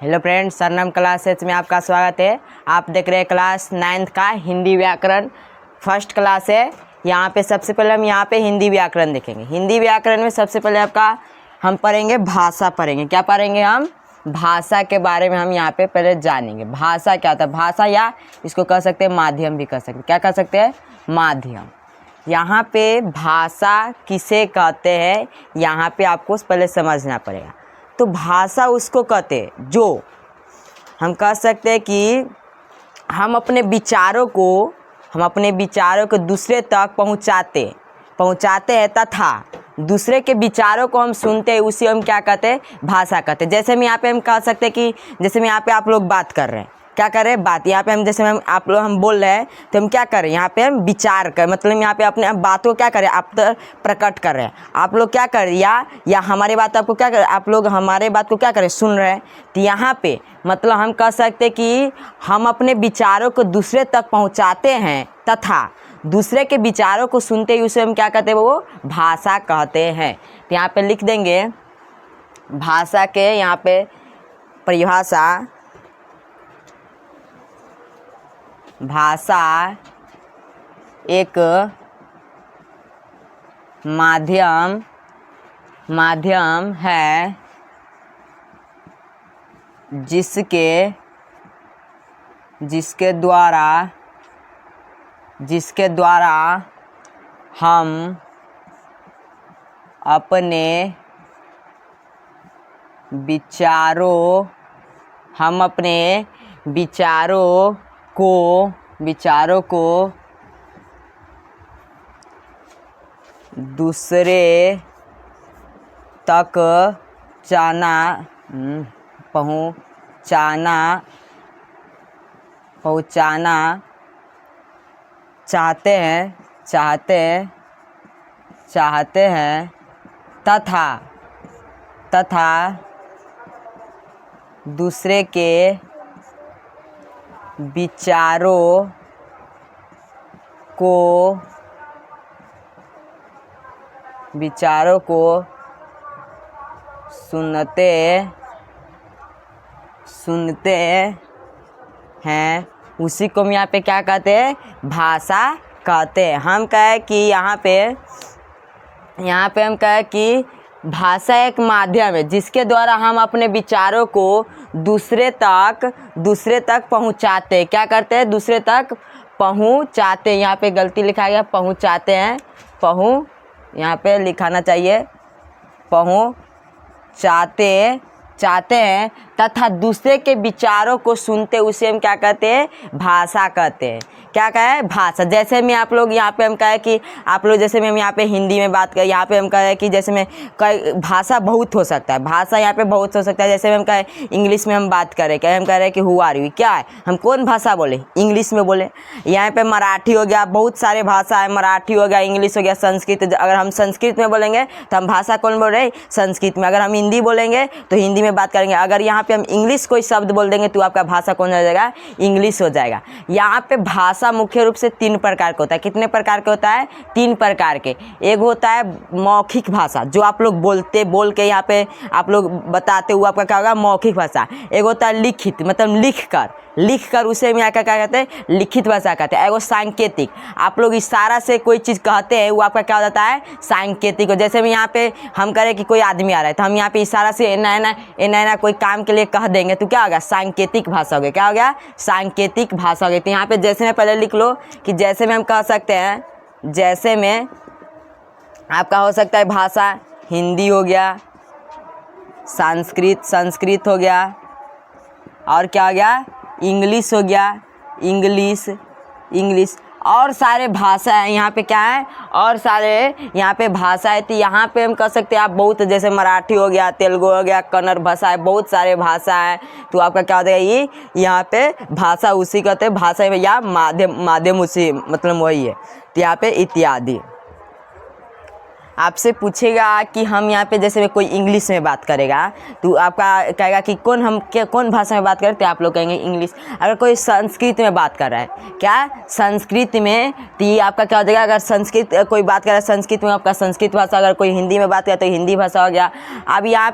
Hello friends, सरनाम classes में आपका स्वागत है। आप देख रहे हैं क्लास 9th का हिंदी व्याकरण फर्स्ट क्लास है। यहाँ पे सबसे पहले हम यहाँ पे हिंदी व्याकरण देखेंगे। हिंदी व्याकरण में सबसे पहले आपका हम पढ़ेंगे भाषा पढ़ेंगे। क्या पढ़ेंगे हम? भाषा के बारे में हम यहाँ पे पहले जानेंगे। भाषा क्या होता है? भाषा या इसको कह सकते हैं माध्यम भी कह सकते हैं। क्या कह सकते हैं? माध्यम। यहाँ पे भाषा किसे कहते हैं, यहाँ पे आपको पहले समझना पड़ेगा। तो भाषा उसको कहते हैं जो हम कह सकते हैं कि हम अपने विचारों को दूसरे तक पहुँचाते हैं तथा दूसरे के विचारों को हम सुनते हैं, उसी हम क्या कहते हैं? भाषा कहते हैं। जैसे में यहाँ पे हम कह सकते हैं कि जैसे में यहाँ पे आप लोग बात कर रहे हैं, क्या कर रहे हैं? बात। यहाँ पे हम जैसे हम बोल रहे हैं तो हम क्या कर रहे हैं? यहाँ पे हम विचार कर, मतलब यहाँ पे अपने बात को क्या करें? आप तो प्रकट कर रहे हैं। आप लोग क्या कर रहे हैं? या हमारे बात आपको क्या कर, आप लोग हमारे बात को क्या करें? सुन रहे हैं। तो यहाँ पे मतलब हम कह सकते हैं कि हम अपने विचारों को दूसरे तक पहुँचाते हैं तथा दूसरे के विचारों को सुनते ही उसे हम क्या कहते हैं? वो भाषा कहते हैं। तो यहाँ पे लिख देंगे भाषा के यहाँ पे परिभाषा। भाषा एक माध्यम है जिसके द्वारा हम अपने विचारों को दूसरे तक पहुँचाना चाहते हैं तथा दूसरे के विचारों को सुनते हैं, उसी को हम यहाँ पे क्या कहते हैं? भाषा कहते हैं। हम कहें कि यहाँ पे हम कहें कि भाषा एक माध्यम है जिसके द्वारा हम अपने विचारों को दूसरे तक पहुँचाते हैं। क्या करते हैं? दूसरे तक पहुँचाते हैं। यहाँ पे गलती लिखा गया, पहुँचाते हैं। यहाँ पे लिखाना चाहिए चाहते हैं तथा दूसरे के विचारों को सुनते, उसे हम क्या कहते हैं? भाषा कहते हैं। क्या कहें? भाषा। जैसे में आप लोग यहाँ पे हम कहें कि आप लोग जैसे में हम यहाँ पे हिंदी में बात करें, यहाँ पे हम कहें कि जैसे में कई भाषा बहुत हो सकता है। भाषा यहाँ पे बहुत हो सकता है। जैसे में हम कहें इंग्लिश में हम बात करें, क्या हम कह रहे हैं कि हु आर यू, क्या है? हम कौन भाषा बोले? इंग्लिश में बोले। यहाँ पे मराठी हो गया, बहुत सारे भाषा है। मराठी हो गया, इंग्लिश हो गया, संस्कृत। अगर हम संस्कृत में बोलेंगे तो हम भाषा कौन बोल रहे हैं? संस्कृत में। अगर हम हिंदी बोलेंगे तो हिंदी में बात करेंगे। अगर यहाँ पे हम इंग्लिश कोई शब्द बोल देंगे तो आपका भाषा कौन हो जाएगा? इंग्लिश हो जाएगा। यहाँ पे भाषा मुख्य रूप से 3 प्रकार का होता है। कितने प्रकार का होता है? 3 प्रकार के। एक होता है मौखिक भाषा, जो आप लोग बोल के यहाँ पे आप लोग बताते हुए आपका क्या होगा? मौखिक भाषा। एक होता है लिखित, मतलब लिख कर उसे हम यहाँ का क्या कहते हैं? लिखित भाषा कहते हैं। एगो सांकेतिक, आप लोग इशारा से कोई चीज़ कहते हैं, वो आपका क्या हो जाता है? सांकेतिक। जैसे में यहाँ पे हम करें कि कोई आदमी आ रहा है तो हम यहाँ पे इशारा से एना कोई काम के लिए कह देंगे तो क्या होगा? सांकेतिक भाषा हो गया। क्या हो गया? सांकेतिक भाषा हो गई। तो यहाँ पे जैसे में पहले लिख लो कि जैसे में हम कह सकते हैं, जैसे में आपका हो सकता है भाषा हिंदी हो गया, संस्कृत हो गया, और क्या हो गया? इंग्लिश हो गया, इंग्लिश और सारे भाषा है। यहाँ पे क्या है? और सारे यहाँ पे भाषा है। तो यहाँ पे हम कह सकते हैं आप बहुत, जैसे मराठी हो गया, तेलुगु हो गया, कन्नड़ भाषा है, बहुत सारे भाषा है। तो आपका क्या होता है? ये यहाँ पे भाषा उसी कहते हैं। भाषा में या माध्यम उसी, मतलब वही है। तो यहाँ पे इत्यादि। आपसे पूछेगा कि हम यहाँ पे जैसे कोई इंग्लिश में बात करेगा तो आपका कहेगा कि कौन भाषा में बात करें, तो आप लोग कहेंगे इंग्लिश। अगर कोई संस्कृत में बात कर रहा है, क्या संस्कृत में, तो ये आपका क्या हो जाएगा, अगर संस्कृत कोई बात कर रहा है संस्कृत में, आपका संस्कृत भाषा। अगर कोई हिंदी में बात करे तो हिंदी भाषा हो गया। अब यहाँ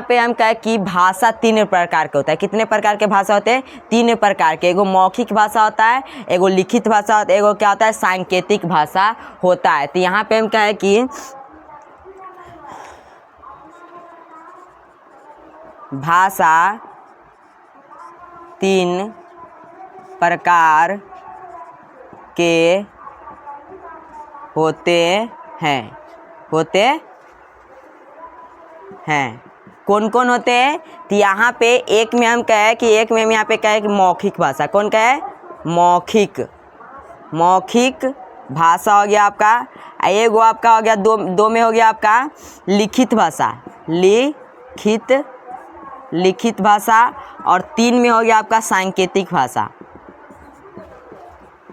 पे हम कहें कि भाषा 3 प्रकार के होता है। कितने प्रकार के भाषा होते हैं? 3 प्रकार के। एगो मौखिक भाषा होता है, एगो लिखित भाषा होता है, एगो क्या होता है, सांकेतिक भाषा होता है। तो यहाँ पे हम कहें कि भाषा 3 प्रकार के होते हैं। कौन कौन होते हैं? तो यहाँ पे एक में हम कहें कि यहाँ पे कहें कि मौखिक भाषा। कौन कहे? मौखिक भाषा हो गया आपका। एगो आपका हो गया दो में हो गया आपका लिखित भाषा, लिखित भाषा। और 3 में हो गया आपका सांकेतिक भाषा,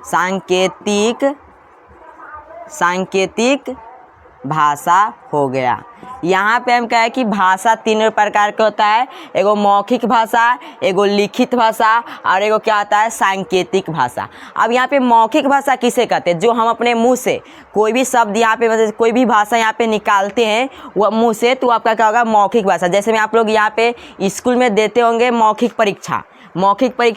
सांकेतिक भाषा हो गया। यहाँ पे हम कहें कि भाषा 3 प्रकार का होता है। एगो मौखिक भाषा, एगो लिखित भाषा और एगो क्या होता है, सांकेतिक भाषा। अब यहाँ पे मौखिक भाषा किसे कहते हैं? जो हम अपने मुंह से कोई भी शब्द यहाँ पे मतलब कोई भी भाषा यहाँ पे निकालते हैं वो मुंह से, तो आपका क्या होगा, मौखिक भाषा। जैसे में आप लोग यहाँ पे स्कूल में देते होंगे मौखिक परीक्षा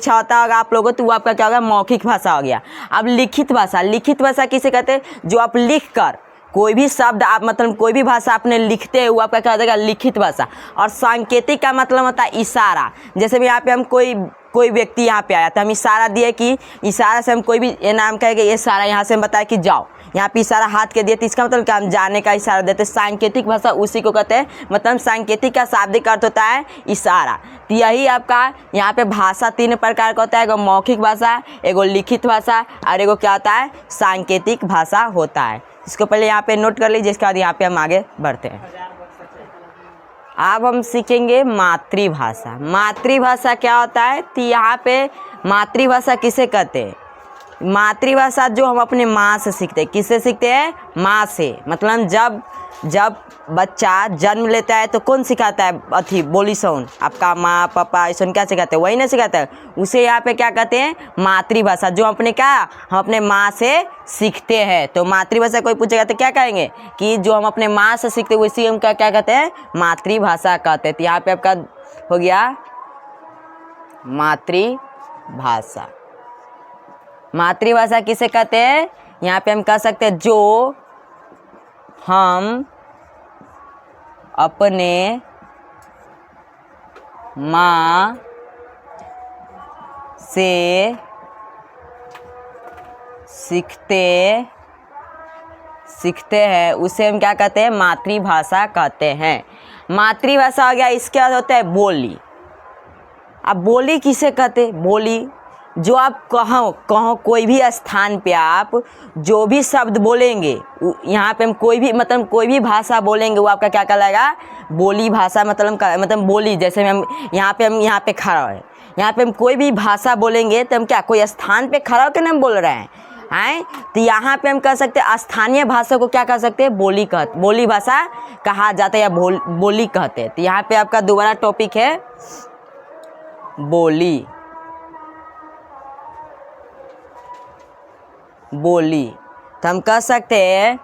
होता होगा आप लोगों, तो वो आपका क्या होगा, मौखिक भाषा हो गया। अब लिखित भाषा किसे कहते हैं? जो आप लिख कर कोई भी शब्द आप मतलब कोई भी भाषा आपने लिखते हैं वो आपका क्या हो जाएगा, लिखित भाषा। और सांकेतिक का मतलब होता है इशारा। जैसे भी यहाँ पे हम कोई व्यक्ति यहाँ पे आया तो हम इशारा दिए कि इशारा से हम कोई भी ये नाम कहेंगे, ये इशारा यहाँ से हम बताए कि जाओ, यहाँ पे इशारा हाथ के दिए तो इसका मतलब क्या, हम जाने का इशारा देते। सांकेतिक भाषा उसी को कहते हैं, मतलब सांकेतिक का शाब्दिक अर्थ होता है इशारा। तो यही आपका यहाँ पे भाषा 3 प्रकार का होता है। एगो मौखिक भाषा, एगो लिखित भाषा और एगो क्या होता है, सांकेतिक भाषा होता है। इसको पहले यहाँ पे नोट कर लीजिए, इसके बाद यहाँ पे हम आगे बढ़ते हैं। अब हम सीखेंगे मातृभाषा। मातृभाषा क्या होता है? तो यहाँ पे मातृभाषा किसे कहते हैं? मातृभाषा जो हम अपने माँ से सीखते हैं। किससे सीखते हैं? माँ से। मतलब जब बच्चा जन्म लेता है तो कौन सिखाता है? बोली सौन आपका माँ पापा ऐसा क्या सिखाते हैं? वही ना सिखाता है। उसे यहाँ पे क्या कहते हैं? मातृभाषा। जो हम अपने माँ से सीखते हैं। तो मातृभाषा कोई पूछेगा तो क्या कहेंगे कि जो हम अपने माँ से सीखते हैं उसी हम क्या कहते हैं? मातृभाषा कहते हैं। तो यहाँ पे आपका हो गया मातृभाषा। मातृभाषा किसे कहते हैं? यहाँ पे हम कह सकते हैं जो हम अपने माँ से सीखते हैं उसे हम क्या कहते हैं? मातृभाषा कहते हैं। मातृभाषा हो गया। इसके बाद होता है बोली। अब बोली किसे कहते हैं? बोली जो आप कहो कोई भी स्थान पे आप जो भी शब्द बोलेंगे, यहाँ पे हम कोई भी भाषा बोलेंगे वो आपका क्या कहलाएगा? बोली भाषा। मतलब बोली। जैसे हम यहाँ पे खड़ा है, यहाँ पे हम कोई भी भाषा बोलेंगे तो हम क्या कोई स्थान पे खड़ा होकर हम बोल रहे हैं। तो यहाँ पे हम कह सकते हैं स्थानीय भाषा को क्या कह सकते हैं? बोली भाषा कहा जाता है या बोली कहते हैं। तो यहाँ पे आपका दोबारा टॉपिक है बोली। तो हम कह सकते हैं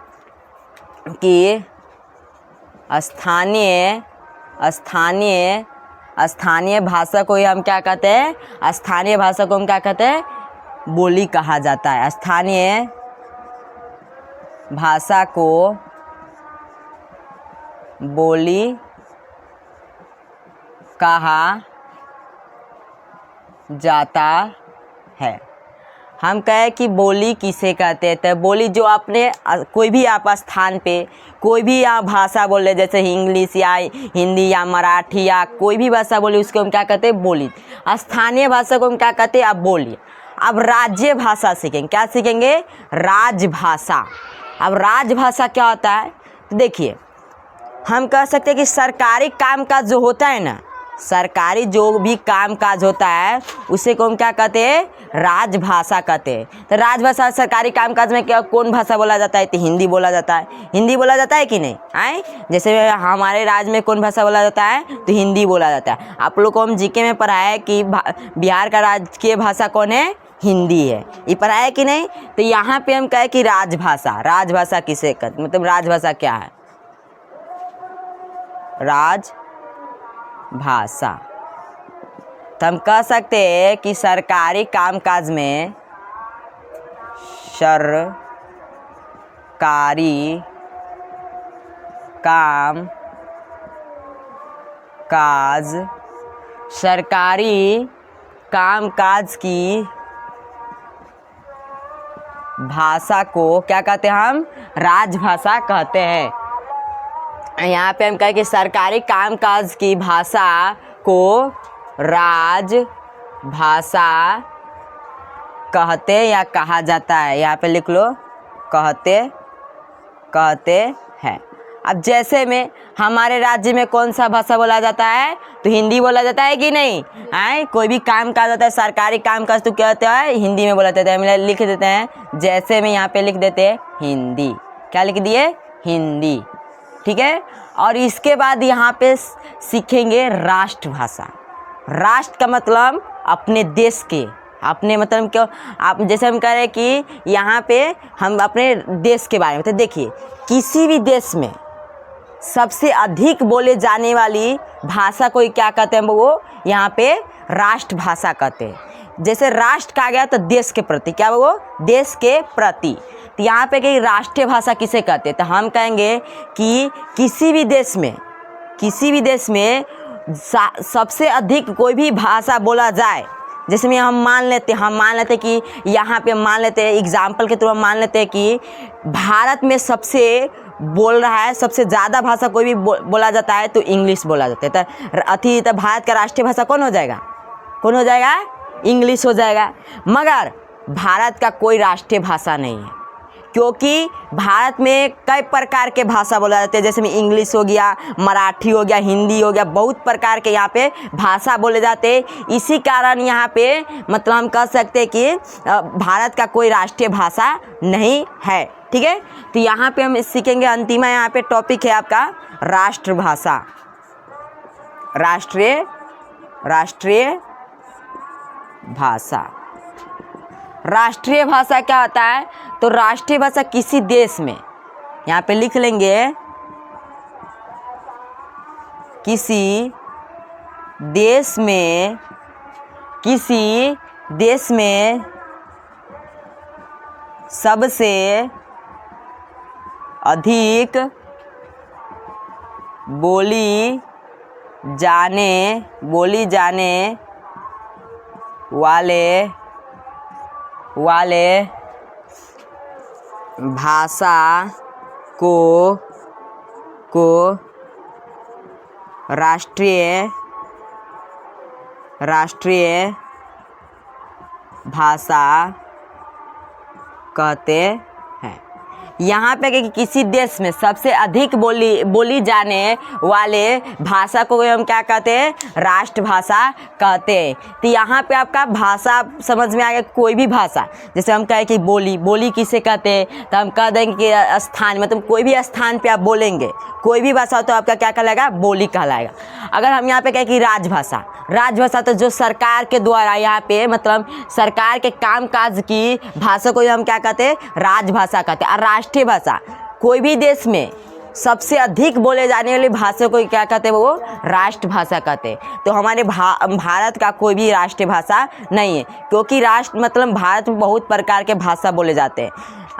कि स्थानीय भाषा को हम क्या कहते हैं? स्थानीय भाषा को हम क्या कहते हैं? बोली कहा जाता है। स्थानीय भाषा को बोली कहा जाता है। हम कहें कि बोली किसे कहते हैं? तो बोली जो आपने कोई भी आप स्थान पे कोई भी आप भाषा बोल रहे, जैसे इंग्लिश या हिंदी या मराठी या कोई भी भाषा बोली, उसको हम क्या कहते हैं? बोली। स्थानीय भाषा को हम क्या कहते हैं? अब बोली। अब राज्य भाषा सीखेंगे। क्या सीखेंगे? राजभाषा। अब राजभाषा क्या होता है? तो देखिए हम कह सकते हैं कि सरकारी काम काज जो होता है ना, सरकारी जो भी काम काज होता है उसे को हम क्या कहते हैं, राजभाषा कहते हैं। तो राजभाषा सरकारी काम काज में क्या कौन भाषा बोला जाता है, तो हिंदी बोला जाता है। हिंदी बोला जाता है कि नहीं आए, जैसे हमारे राज्य में कौन भाषा बोला जाता है, तो हिंदी बोला जाता है। आप लोग को हम जीके में पढ़ाया है कि बिहार का राजकीय भाषा कौन है, हिंदी है, ये पढ़ाया है कि नहीं। तो यहाँ पे हम कहें कि राजभाषा, राजभाषा किसे कहते, मतलब राजभाषा क्या है, राजभाषा। तो हम कह सकते हैं कि सरकारी कामकाज में, सरकारी काम काज, सरकारी कामकाज की भाषा को क्या कहते हैं, हम राजभाषा कहते हैं। यहाँ पे हम कहें कि सरकारी कामकाज की भाषा को राजभाषा कहते या कहा जाता है। यहाँ पे लिख लो, कहते हैं। अब जैसे में हमारे राज्य में कौन सा भाषा बोला जाता है, तो हिंदी बोला जाता है कि नहीं है। कोई भी काम काज होता है, सरकारी काम काज, तो क्या होता है, हिंदी में बोला जाता है। हम लिख देते हैं, जैसे में यहाँ पे लिख देते हैं हिंदी, क्या लिख दिए, हिंदी, ठीक है। और इसके बाद यहाँ पे सीखेंगे राष्ट्रभाषा। राष्ट्र का मतलब अपने देश के, अपने मतलब क्यों, आप जैसे हम कह रहे हैं कि यहाँ पे हम अपने देश के बारे में, तो देखिए किसी भी देश में सबसे अधिक बोले जाने वाली भाषा को क्या कहते हैं, वो यहाँ पे राष्ट्रभाषा कहते हैं। जैसे राष्ट्र कहा गया तो देश के प्रति, क्या वो, देश के प्रति। तो यहाँ पे कि राष्ट्रीय भाषा किसे कहते हैं, तो हम कहेंगे कि किसी भी देश में सबसे अधिक कोई भी भाषा बोला जाए। जैसे में हम मान लेते कि यहाँ पे मान लेते हैं, एग्जाम्पल के थ्रू हम मान लेते हैं कि भारत में सबसे बोल रहा है, सबसे ज़्यादा भाषा कोई भी बोला जाता है तो इंग्लिश बोला जाता है। तो भारत का राष्ट्रीय भाषा कौन हो जाएगा, इंग्लिश हो जाएगा। मगर भारत का कोई राष्ट्रीय भाषा नहीं है, क्योंकि भारत में कई प्रकार के भाषा बोला जाते हैं। जैसे में इंग्लिश हो गया, मराठी हो गया, हिंदी हो गया, बहुत प्रकार के यहाँ पे भाषा बोले जाते हैं। इसी कारण यहाँ पे मतलब हम कह सकते हैं कि भारत का कोई राष्ट्रीय भाषा नहीं है, ठीक है। तो यहाँ पे हम सीखेंगे, अंतिम यहाँ पे टॉपिक है आपका राष्ट्रभाषा, राष्ट्रीय भाषा। राष्ट्रीय भाषा क्या होता है, तो राष्ट्रीय भाषा किसी देश में, यहाँ पे लिख लेंगे, किसी देश में सबसे अधिक बोली जाने वाले भाषा को राष्ट्रीय भाषा कहते हैं। यहाँ पे कि किसी देश में सबसे अधिक बोली जाने वाले भाषा को हम क्या कहते हैं, राष्ट्रभाषा कहते हैं। तो यहाँ पे आपका भाषा समझ में आ गया, कोई भी भाषा, जैसे हम कहें कि बोली किसे कहते हैं, तो हम कह देंगे कि स्थान, मतलब कोई भी स्थान पे आप बोलेंगे, कोई भी भाषा हो तो आपका क्या कहलाएगा, बोली कहलाएगा। अगर हम यहाँ पे कहें कि राजभाषा तो जो सरकार के द्वारा यहाँ पे मतलब सरकार के कामकाज की भाषा को हम क्या कहते हैं, राजभाषा कहते हैं। और राष्ट्रीय भाषा कोई भी देश में सबसे अधिक बोले जाने वाली भाषा को क्या कहते हैं, वो राष्ट्रभाषा कहते हैं। तो हमारे भारत का कोई भी राष्ट्रीय भाषा नहीं है, क्योंकि राष्ट्र मतलब भारत में बहुत प्रकार के भाषा बोले जाते हैं,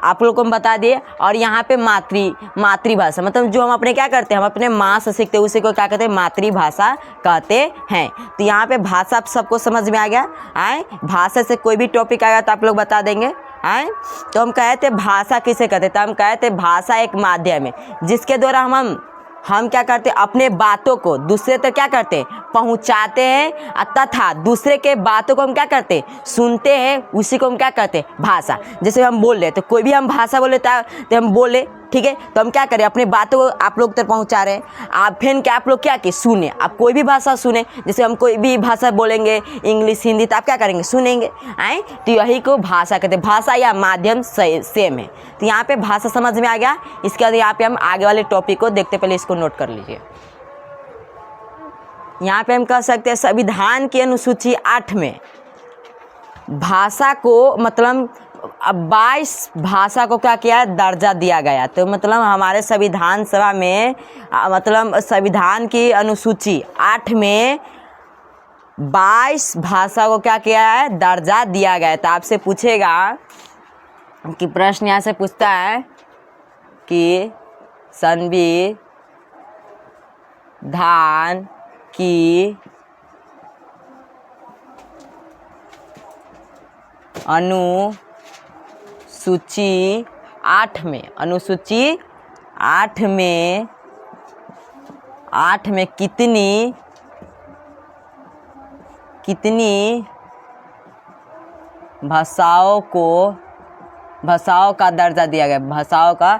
आप लोगों को हम बता दिए। और यहाँ पे मातृभाषा मतलब जो हम अपने क्या करते हैं, हम अपने माँ से सीखते हैं, उसी को क्या कहते हैं, मातृभाषा कहते हैं। तो यहाँ पे भाषा सबको समझ में आ गया। भाषा से कोई भी टॉपिक आएगा तो आप लोग बता देंगे। तो हम कहते भाषा किसे कहते, तो हम कहते भाषा एक माध्यम है जिसके द्वारा हम क्या करते हैं, अपने बातों को दूसरे तक क्या करते हैं, पहुंचाते हैं, तथा दूसरे के बातों को हम क्या करते हैं, सुनते हैं, उसी को हम क्या कहते हैं, भाषा। जैसे हम बोल रहे तो कोई भी हम भाषा बोले तो हम बोले, ठीक है। तो हम क्या करें, अपनी बातों को आप लोग तक पहुंचा रहे हैं। आप फिर क्या, आप लोग क्या कि सुने, आप कोई भी भाषा सुने, जैसे हम कोई भी भाषा बोलेंगे, इंग्लिश हिंदी, तो आप क्या करेंगे, सुनेंगे। आए तो यही को भाषा कहते हैं। भाषा या माध्यम सेम है। तो यहाँ पे भाषा समझ में आ गया। इसके बाद यहाँ पे हम आगे वाले टॉपिक को देखते, पहले इसको नोट कर लीजिए। यहाँ पे हम कह सकते हैं संविधान की अनुसूची 8 में भाषा को मतलब 22 भाषा को क्या किया है, दर्जा दिया गया। तो मतलब हमारे संविधान सभा में मतलब संविधान की अनुसूची 8 में 22 भाषा को क्या किया है, दर्जा दिया गया। तो आपसे पूछेगा कि प्रश्न यहाँ से पूछता है कि संविधान की अनुसूची 8 में, अनुसूची 8 में कितनी भाषाओं का दर्जा दिया गया, भाषाओं का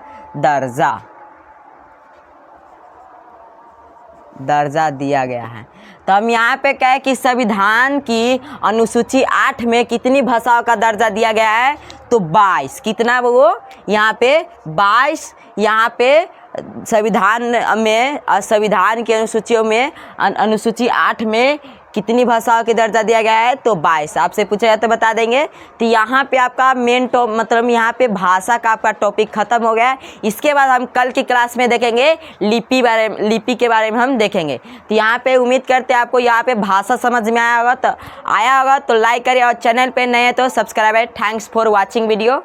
दर्जा दिया गया है। तो हम यहाँ पे क्या है कि संविधान की अनुसूची 8 में कितनी भाषाओं का दर्जा दिया गया है, तो 22। कितना वो यहाँ पे 22, यहाँ पे संविधान की अनुसूचियों में अनुसूची 8 में कितनी भाषाओं की दर्जा दिया गया है, तो 22। आपसे पूछा जाए तो बता देंगे। तो यहाँ पे आपका मेन मतलब यहाँ पे भाषा का आपका टॉपिक खत्म हो गया है। इसके बाद हम कल की क्लास में देखेंगे लिपि के बारे में हम देखेंगे। तो यहाँ पे उम्मीद करते हैं आपको यहाँ पे भाषा समझ में आया होगा। तो लाइक करिए और चैनल पे नए हैं तो सब्सक्राइब है। Thanks for watching video.